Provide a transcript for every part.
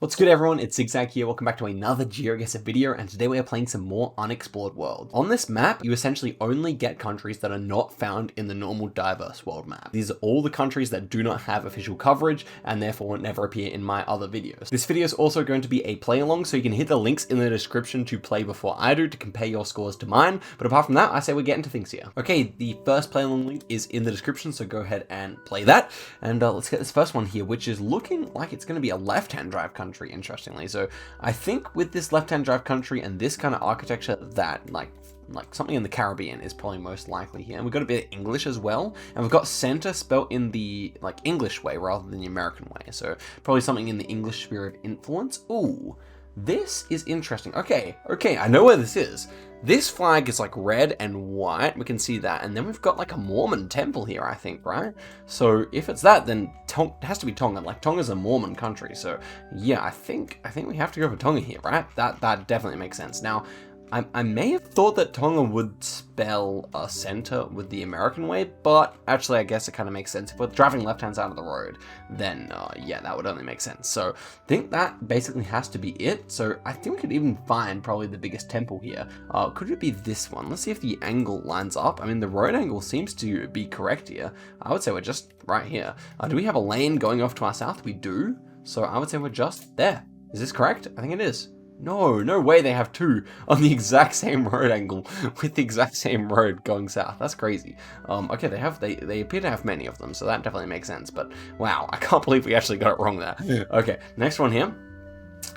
What's good everyone, it's Zigzag here, welcome back to another Geoguessr video, and today we are playing some more Unexplored World. On this map, you essentially only get countries that are not found in the normal diverse world map. These are all the countries that do not have official coverage, and therefore will never appear in my other videos. This video is also going to be a play along, so you can hit the links in the description to play before I do to compare your scores to mine, but apart from that, I say we get into things here. Okay, the first play along link is in the description, so go ahead and play that, and let's get this first one here, which is looking like it's going to be a left-hand drive country. Interestingly, so I think with this left-hand drive country and this kind of architecture, that like something in the Caribbean is probably most likely here. And we've got a bit of English as well, and we've got center spelt in the like English way rather than the American way, so probably something in the English sphere of influence. Ooh, this is interesting. Okay, I know where this is. This flag is like red and white, we can see that, and then we've got like a Mormon temple here, I think, right? So if it's that, then it has to be Tonga. Like Tonga's a Mormon country, so yeah, I think we have to go for Tonga here, right? That definitely makes sense. Now, I may have thought that Tonga would spell a center with the American way, but actually I guess it kind of makes sense. If we're driving left-hand side of the road, then yeah, that would only make sense. So I think that basically has to be it. So I think we could even find probably the biggest temple here. Could it be this one? Let's see if the angle lines up. I mean, the road angle seems to be correct here. I would say we're just right here. Do we have a lane going off to our south? We do. So I would say we're just there. Is this correct? I think it is. No way they have two on the exact same road angle with the exact same road going south. That's crazy. Okay, they appear to have many of them, so that definitely makes sense. But wow, I can't believe we actually got it wrong there. Okay, next one here.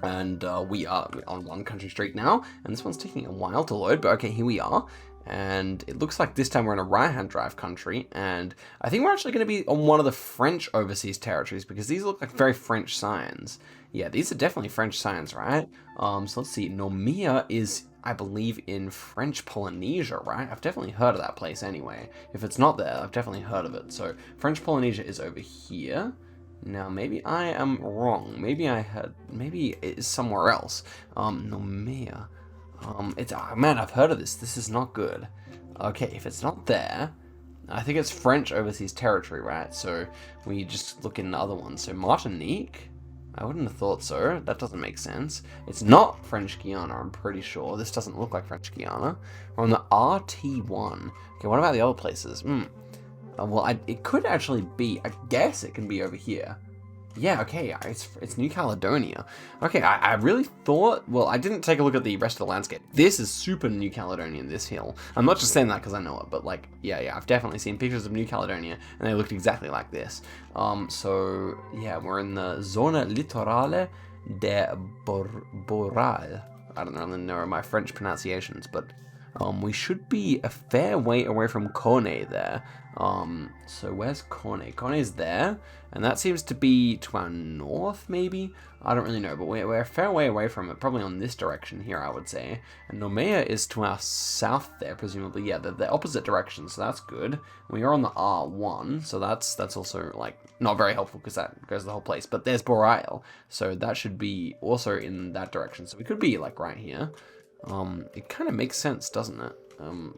And we are on one country street now, and this one's taking a while to load, but okay, here we are. And it looks like this time we're in a right-hand drive country, and I think we're actually going to be on one of the French overseas territories, because these look like very French signs. Yeah, these are definitely French signs, right? So let's see, Nomia is, I believe, in French Polynesia, right? I've definitely heard of that place anyway. If it's not there, I've definitely heard of it. So French Polynesia is over here. Now, maybe I am wrong. Maybe it is somewhere else. Nomia. Man, I've heard of this. This is not good. Okay, if it's not there, I think it's French overseas territory, right? So we just look in the other ones. So Martinique, I wouldn't have thought so. That doesn't make sense. It's not French Guiana, I'm pretty sure. This doesn't look like French Guiana. We're on the RT1. Okay, what about the other places? Well, it could actually be, I guess it can be over here. Yeah, okay, it's New Caledonia. Okay, I really thought, well, I didn't take a look at the rest of the landscape. This is super New Caledonian, this hill. I'm not just saying that because I know it, but like, yeah, I've definitely seen pictures of New Caledonia, and they looked exactly like this. So, yeah, we're in the Zona Litorale de Boral. I don't really know my French pronunciations, but we should be a fair way away from Kone there. So where's Kone? Kone's there, and that seems to be to our north, maybe? I don't really know, but we're a fair way away from it, probably on this direction here, I would say. And Nomea is to our south there, presumably. Yeah, they're the opposite direction, so that's good. We are on the R1, so that's also, like, not very helpful, because that goes the whole place. But there's Boreal, so that should be also in that direction. So we could be, like, right here. It kind of makes sense, doesn't it?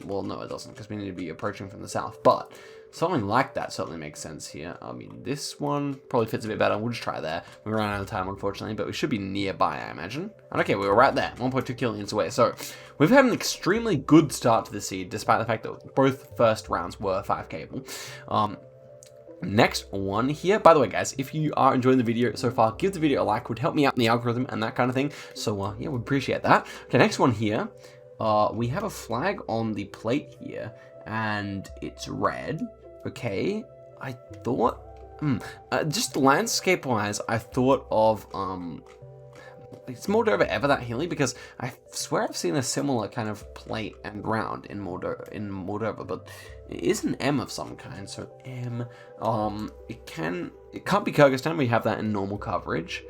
Well, no, it doesn't, because we need to be approaching from the south, but something like that certainly makes sense here. I mean, this one probably fits a bit better. We'll just try there. We ran out of time, unfortunately, but we should be nearby, I imagine. And okay, we were right there, 1.2 kilometers away. So we've had an extremely good start to the seed, despite the fact that both first rounds were 5 cable. Next one here. By the way, guys, if you are enjoying the video so far, give the video a like. Would help me out in the algorithm and that kind of thing. So yeah, we appreciate that. Okay, next one here. We have a flag on the plate here, and it's red. Okay, I thought, just landscape-wise, I thought of, is Moldova ever that hilly? Because I swear I've seen a similar kind of plate and ground in Moldova, but it is an M of some kind, so M. It can't be Kyrgyzstan. We have that in normal coverage.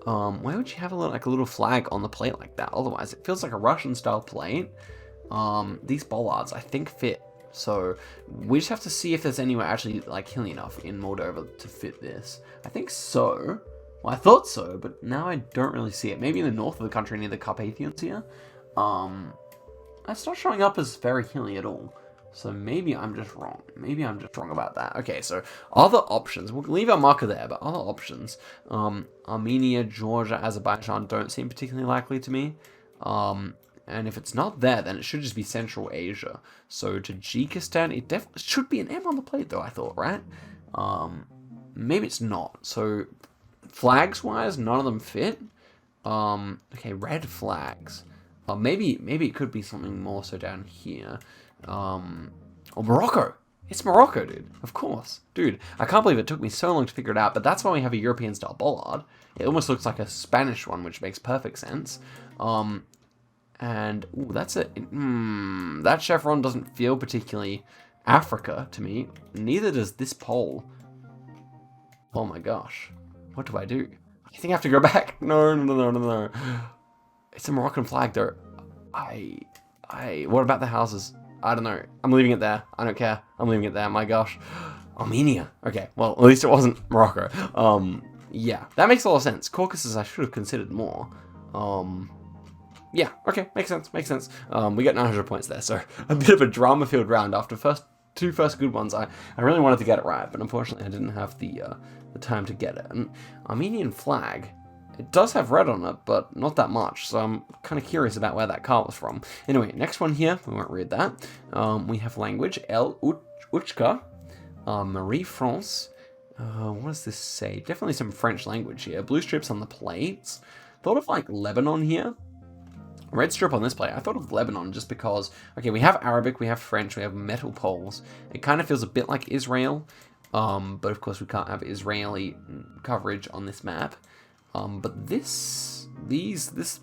Why would you have a little flag on the plate like that? Otherwise, it feels like a Russian-style plate. These bollards, I think, fit. So we just have to see if there's anywhere actually like hilly enough in Moldova to fit this. I think so. Well, I thought so, but now I don't really see it. Maybe in the north of the country near the Carpathians here. That's not showing up as very hilly at all. So maybe I'm just wrong. Maybe I'm just wrong about that. Okay, so other options. We'll leave our marker there, but other options. Armenia, Georgia, Azerbaijan don't seem particularly likely to me. And if it's not there, then it should just be Central Asia. So Tajikistan, it definitely should be an M on the plate, though, I thought, right? Maybe it's not. So flags-wise, none of them fit. Okay, red flags. Maybe it could be something more so down here. Or Morocco. It's Morocco, dude. Of course. Dude, I can't believe it took me so long to figure it out, but that's why we have a European-style bollard. It almost looks like a Spanish one, which makes perfect sense. And, ooh, that's it. That chevron doesn't feel particularly Africa to me. Neither does this pole. Oh my gosh. What do I do? I think I have to go back. No. It's a Moroccan flag, though. What about the houses? I don't know. I'm leaving it there. I don't care. I'm leaving it there. My gosh. Armenia. Okay, well, at least it wasn't Morocco. Yeah, that makes a lot of sense. Caucasus I should have considered more. Yeah, okay, makes sense. We got 900 points there, so a bit of a drama-filled round after two first good ones. I really wanted to get it right, but unfortunately I didn't have the time to get it. And Armenian flag, it does have red on it, but not that much, so I'm kind of curious about where that car was from. Anyway, next one here, we won't read that. We have language, El Uchka, Marie France. What does this say? Definitely some French language here. Blue strips on the plates. Thought of like Lebanon here. Red strip on this plate. I thought of Lebanon just because, okay, we have Arabic, we have French, we have metal poles. It kind of feels a bit like Israel, but of course we can't have Israeli coverage on this map. But this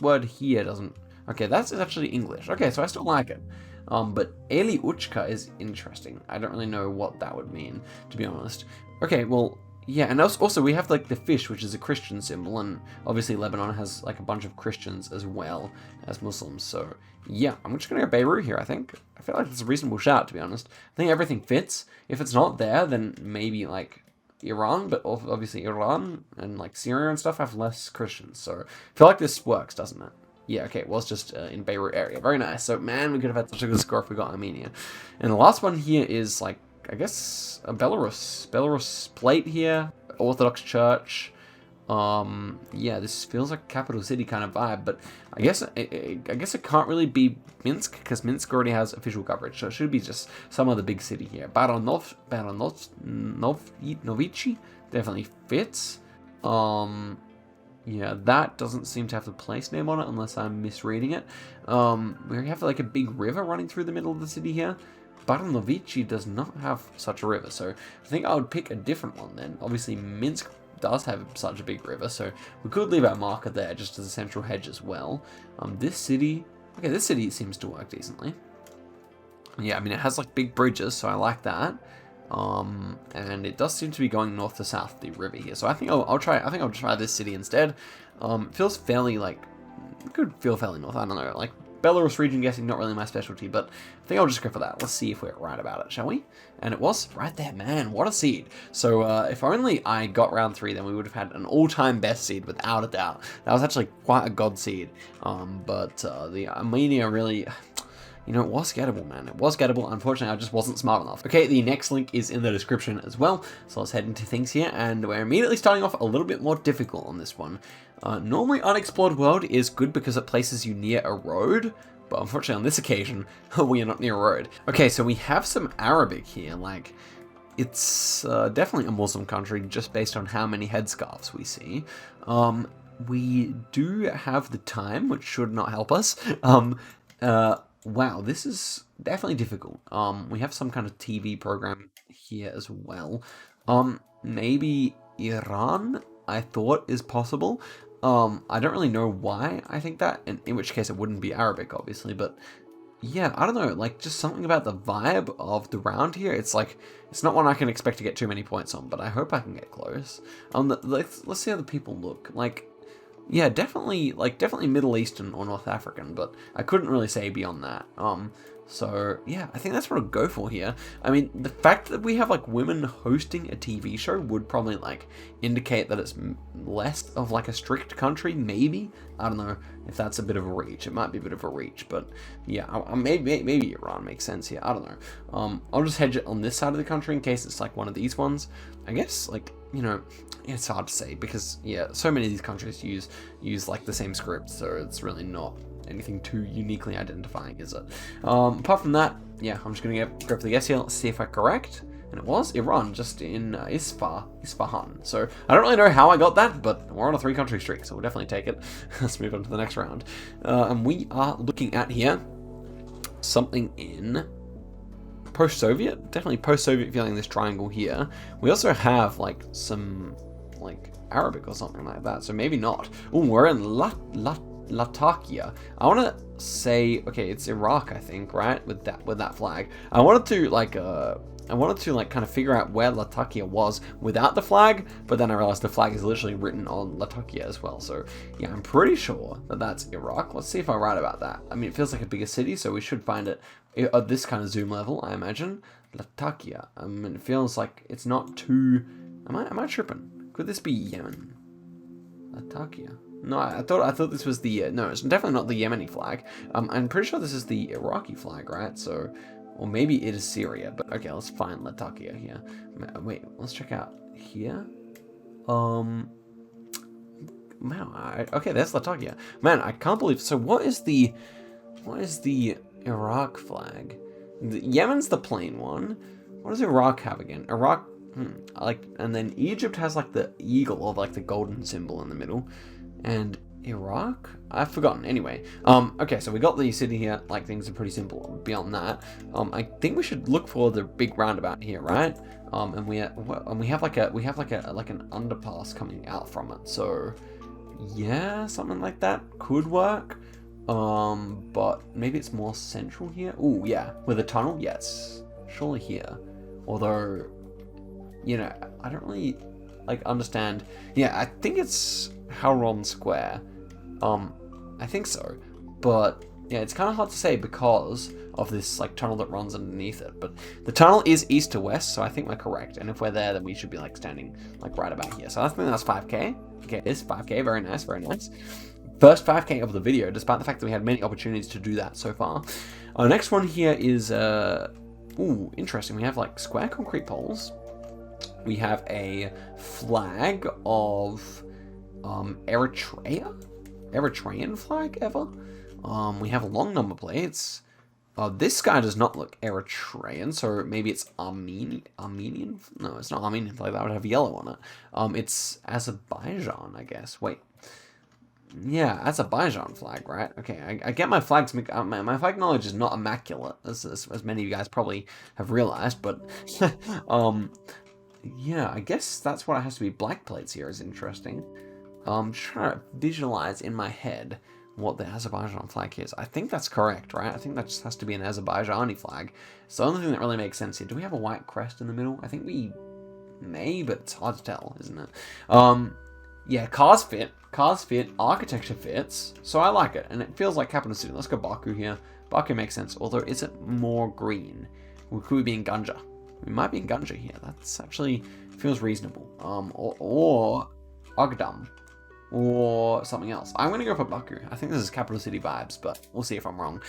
word here doesn't, okay, that's actually English. Okay, so I still like it. But Eli Uchka is interesting. I don't really know what that would mean, to be honest. Okay, well, yeah, and also we have like the fish, which is a Christian symbol, and obviously Lebanon has like a bunch of Christians as well as Muslims. So yeah, I'm just gonna go Beirut here. I think I feel like it's a reasonable shout, to be honest. I think everything fits. If it's not there, then maybe like Iran, but obviously Iran and like Syria and stuff have less Christians. So I feel like this works, doesn't it? Yeah, okay, well, it's just in Beirut area. Very nice. So man, we could have had such a good score if we got Armenia. And the last one here is like, I guess a Belarus plate here, Orthodox Church. Yeah, this feels like a capital city kind of vibe, but I guess it can't really be Minsk because Minsk already has official coverage, so it should be just some other big city here. Baronovici definitely fits. Yeah, that doesn't seem to have the place name on it unless I'm misreading it. We have like a big river running through the middle of the city here. Baronovici does not have such a river, so I think I would pick a different one then. Obviously, Minsk does have such a big river, so we could leave our marker there just as a central hedge as well. This city seems to work decently. Yeah, I mean, it has like big bridges, so I like that. And it does seem to be going north to south, the river here. So I think I'll try this city instead. It feels fairly like, it could feel fairly north, I don't know, like Belarus region guessing, not really my specialty, but I think I'll just go for that. Let's see if we're right about it, shall we? And it was right there, man. What a seed. So if only I got round 3, then we would have had an all-time best seed, without a doubt. That was actually quite a god seed. But the Armenia really, you know, it was gettable, man. It was gettable. Unfortunately, I just wasn't smart enough. Okay, the next link is in the description as well. So let's head into things here, and we're immediately starting off a little bit more difficult on this one. Normally, Unexplored World is good because it places you near a road, but unfortunately on this occasion, we are not near a road. Okay, so we have some Arabic here, like, it's definitely a Muslim country just based on how many headscarves we see. We do have the time, which should not help us. Wow, this is definitely difficult. We have some kind of TV program here as well. Maybe Iran, I thought, is possible. I don't really know why I think that, in which case it wouldn't be Arabic, obviously, but yeah, I don't know, like, just something about the vibe of the round here, it's like, it's not one I can expect to get too many points on, but I hope I can get close. Let's see how the people look. Like, Yeah, definitely Middle Eastern or North African, but I couldn't really say beyond that. So yeah, I think that's what I'll go for here. I mean, the fact that we have like women hosting a TV show would probably like indicate that it's less of like a strict country, maybe. I don't know if that's a bit of a reach. It might be a bit of a reach, but yeah, maybe Iran makes sense here. I don't know. I'll just hedge it on this side of the country in case it's like one of these ones. I guess like, you know, it's hard to say because yeah, so many of these countries use like the same script, so it's really not anything too uniquely identifying, is it? Apart from that, yeah, I'm just gonna go for the guess here. Let's see if I'm correct. And it was Iran, just in Isfahan. So I don't really know how I got that, but we're on a 3-country streak, so we'll definitely take it. Let's move on to the next round. And we are looking at here something in post-Soviet, definitely post-Soviet feeling this triangle here. We also have like some like Arabic or something like that, so maybe not. Oh, we're in Latakia. I want to say, okay, it's Iraq, I think, right? With that flag. I wanted to like kind of figure out where Latakia was without the flag, but then I realized the flag is literally written on Latakia as well. So yeah, I'm pretty sure that that's Iraq. Let's see if I'm right about that. I mean, it feels like a bigger city, so we should find it at this kind of zoom level, I imagine. Latakia. I mean, it feels like it's not too. Am I tripping? Could this be Yemen? Latakia. No, I thought this was the no, it's definitely not the Yemeni flag. I'm pretty sure this is the Iraqi flag, right? So, or maybe it is Syria. But okay, let's find Latakia here. Wait, let's check out here. Man, okay, that's Latakia. Man, I can't believe. So, what is the Iraq flag? Yemen's the plain one. What does Iraq have again? Iraq, like, and then Egypt has like the eagle or like the golden symbol in the middle. And Iraq? I've forgotten. Anyway, okay, so we got the city here. Like, things are pretty simple beyond that. I think we should look for the big roundabout here, right? And we have like an underpass coming out from it. So yeah, something like that could work. But maybe it's more central here. Oh yeah, with a tunnel. Yes, surely here. Although, you know, I don't really like understand. Yeah, I think it's Hauron Square. I think so, but yeah, it's kind of hard to say because of this like tunnel that runs underneath it. But the tunnel is east to west, so I think we're correct. And if we're there, then we should be like standing like right about here. So I think that's 5K. Okay, it's 5K. Very nice, very nice. First 5K of the video, despite the fact that we had many opportunities to do that so far. Our next one here is ooh, interesting. We have like square concrete poles. We have a flag of Eritrean flag ever. We have long number plates. This guy does not look Eritrean, so maybe it's Armenian. No, it's not Armenian flag. That would have yellow on it. It's Azerbaijan, I guess. Wait. Yeah, Azerbaijan flag, right? Okay, I get my flags. My flag knowledge is not immaculate, as many of you guys probably have realized, but yeah, I guess that's what it has to be. Black plates here is interesting. I'm trying to visualize in my head what the Azerbaijan flag is. I think that's correct, right? I think that just has to be an Azerbaijani flag. It's the only thing that really makes sense here. Do we have a white crest in the middle? I think we may, but it's hard to tell, isn't it? Yeah, cars fit, architecture fits, so I like it, and it feels like capital city. Let's go Baku here. Baku makes sense, although is it more green? Could we be in Gunja? We might be in Gunja here. That's actually feels reasonable. Or Agdam, or something else. I'm gonna go for Baku. I think this is capital city vibes, but we'll see if I'm wrong.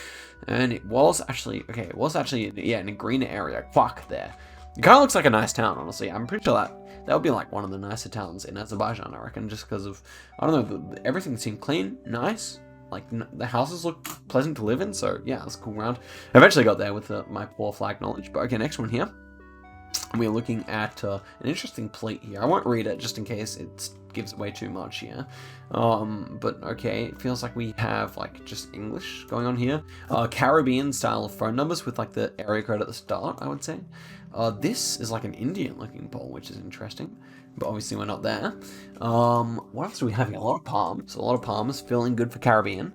And it was actually, okay, it was actually, yeah, in a greener area. Quack there. It kind of looks like a nice town, honestly. I'm pretty sure that would be like one of the nicer towns in Azerbaijan, I reckon, just because of, I don't know, everything seemed clean, nice. Like, the houses look pleasant to live in, so yeah, that's a cool round. I eventually got there with my poor flag knowledge, but okay, next one here. We're looking at an interesting plate here. I won't read it just in case it gives away too much here. But okay, it feels like we have like just English going on here. Caribbean style of phone numbers with like the area code at the start, I would say. This is like an Indian looking pole, which is interesting. But obviously we're not there. What else do we have here? A lot of palms. A lot of palms, feeling good for Caribbean.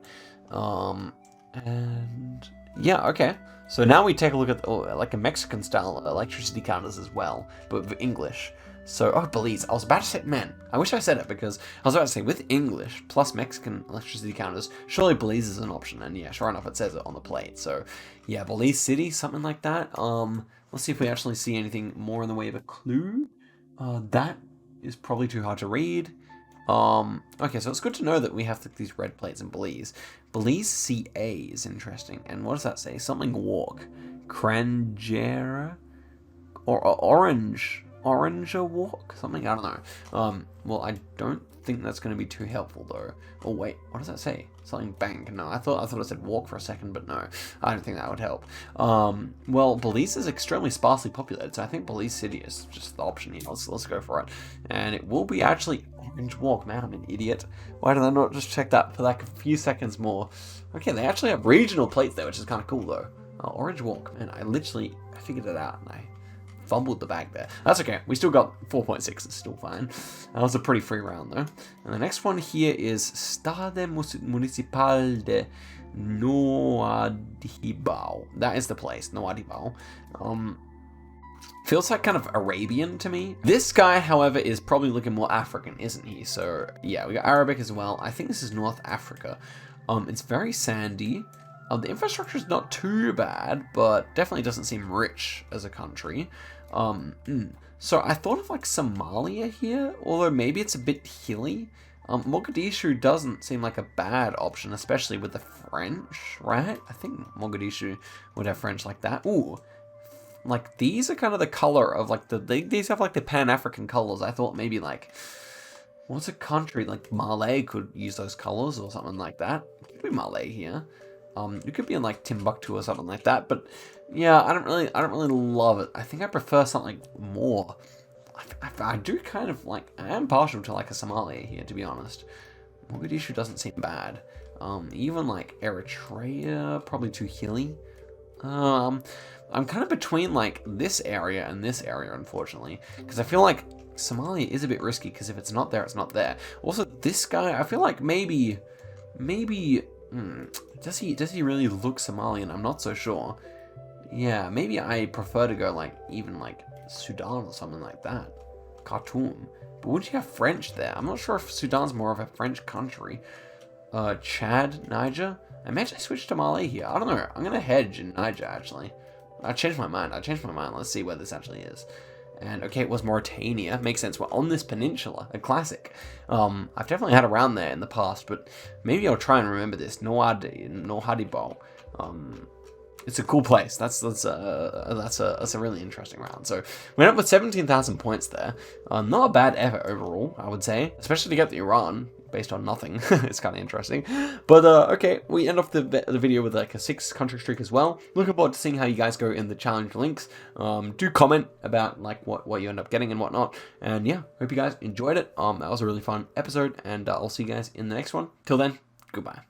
And yeah, okay. So now we take a look at like a Mexican style electricity counters as well, but for English. So, oh, Belize. I was about to say, man, I wish I said it because I was about to say with English plus Mexican electricity counters, surely Belize is an option. And yeah, sure enough, it says it on the plate. So, yeah, Belize City, something like that. Let's see if we actually see anything more in the way of a clue. That is probably too hard to read. Okay, so it's good to know that we have these red plates in Belize. Belize CA is interesting. And what does that say? Something walk. Cranjera? Or orange walk? Something, I don't know. Well, I don't think that's going to be too helpful, though. Oh, wait, what does that say? Something bank. No, I thought it said walk for a second, but no, I don't think that would help. Well, Belize is extremely sparsely populated, so I think Belize City is just the option here. Let's go for it. And it will be actually orange walk. Man, I'm an idiot. Why did I not just check that for like a few seconds more? Okay, they actually have regional plates there, which is kind of cool, though. Orange walk. Man, I figured it out, and I fumbled the bag there. That's okay. We still got 4.6. It's still fine. That was a pretty free round, though. And the next one here is Stade Municipal de Noadibao. That is the place, Noadibao. Feels like kind of Arabian to me. This guy, however, is probably looking more African, isn't he? So, yeah, we got Arabic as well. I think this is North Africa. It's very sandy. The infrastructure is not too bad, but definitely doesn't seem rich as a country. So I thought of like Somalia here, although maybe it's a bit hilly. Mogadishu doesn't seem like a bad option, especially with the French, right? I think Mogadishu would have French like that. Ooh, like these are kind of the color of like these have like the Pan-African colors. I thought maybe like, what's a country like Malay could use those colors or something like that. It could be Malay here. It could be in like Timbuktu or something like that, but yeah, I don't really love it. I think I prefer something more. I do kind of like, I am partial to like a Somalia here, to be honest. Mogadishu doesn't seem bad. Even like Eritrea, probably too hilly. I'm kind of between like this area and this area, unfortunately, because I feel like Somalia is a bit risky, because if it's not there, it's not there. Also, this guy, I feel like maybe. Does he really look Somalian? I'm not so sure. Yeah, maybe I prefer to go like even like Sudan or something like that. Khartoum. But wouldn't you have French there? I'm not sure if Sudan's more of a French country. Chad, Niger. I imagine I switched to Mali here. I don't know. I'm gonna hedge in Niger actually. I changed my mind. Let's see where this actually is. And okay, it was Mauritania. Makes sense. We're on this peninsula, a classic. I've definitely had around there in the past, but maybe I'll try and remember this. Nohadibao. It's a cool place. That's a really interesting round. So we went up with 17,000 points there. Not a bad effort overall, I would say, especially to get the Iran based on nothing. It's kind of interesting. But okay, we end off the video with like a 6-country streak as well. Looking forward to seeing how you guys go in the challenge links. Do comment about like what you end up getting and whatnot. And yeah, hope you guys enjoyed it. That was a really fun episode, and I'll see you guys in the next one. Till then, goodbye.